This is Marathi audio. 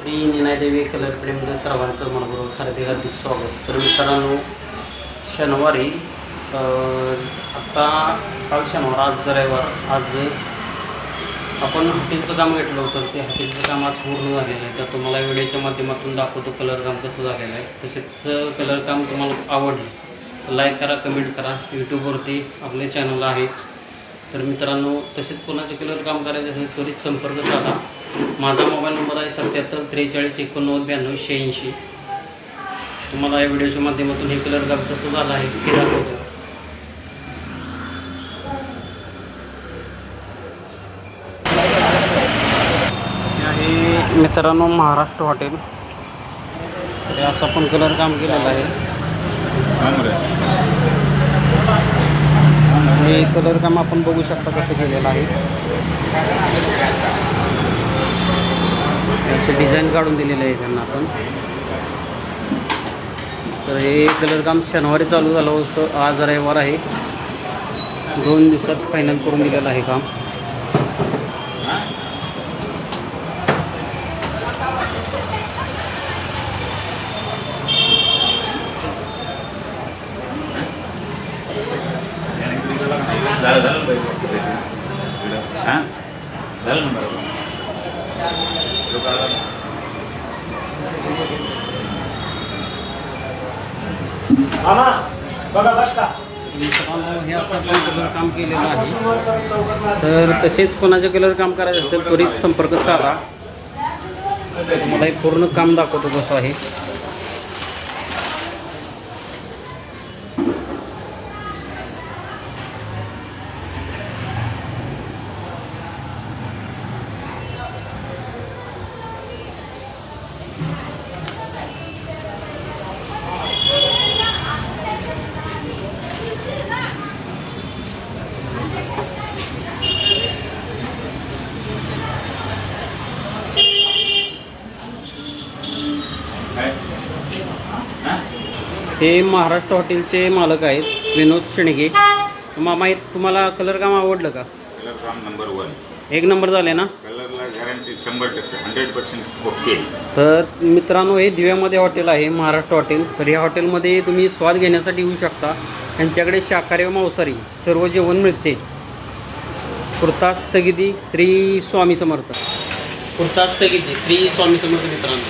श्री निनादेवी कलर प्रेममध्ये सर्वांचं मनपूर्वक हार्दिक स्वागत. तर मित्रांनो, शनिवारी आत्ता काल शनिवार, आज रविवार, आज आपण हॉटेलचं काम घेतलं होतं. ते हॉटेलचं काम आज पूर्ण झालेलं आहे. तर तुम्हाला व्हिडिओच्या माध्यमातून दाखवतो कलर काम कसं झालेलं आहे. तसेच कलर काम तुम्हाला आवडलं लाईक करा, कमेंट करा. यूट्यूबवरती आपल्या चॅनल आहेच. तर मित्रांनो, तसेच कोणाचे कलर काम करायचे असेल त्वरित संपर्क साधा. माझा मोबाईल नंबर आहे 77 43 89 92 86. तुम्हाला या व्हिडिओच्या माध्यमातून हे कलर काम कसं झालं आहे हे दाखवतो. हे मित्रांनो महाराष्ट्र हॉटेल. तर असं आपण कलर काम केलेलं आहे. हे कलर काम आपण बघू शकता कसं केलेलं आहे. असे डिझाईन काढून दिलेलं आहे त्यांना आपण. तर हे कलर काम शनिवारी चालू झालं होतं. आज रविवार आहे. 2 दिवसात फायनल करून दिलेलं आहे काम. हे असं कलर काम केलेलं आहे. तर तसेच कोणाचे कलर काम करायचं असेल त्वरित संपर्क साधा. मला हे पूर्ण काम दाखवतो कसं आहे. हे महाराष्ट्र हॉटेलचे मालक आहेत विनोद शेणगे. मामा, तुम्हाला कलर काम आवडलं का? कलर काम नंबर 1 एक नंबर झाले ना? कलरला गॅरंटी 100%, 100% ओके. तर मित्रांनो, हे दिव्यामध्ये हॉटेल आहे महाराष्ट्र हॉटेल. तर या हॉटेलमध्ये तुम्ही स्वाद घेण्यासाठी येऊ शकता. त्यांच्याकडे शाकाहारी व मांसाहारी सर्व जेवण मिळते. कुर्ता स्थगिती श्री स्वामी समर्थ. कुर्ता स्थगिती श्री स्वामी समर्थ मित्रांनो.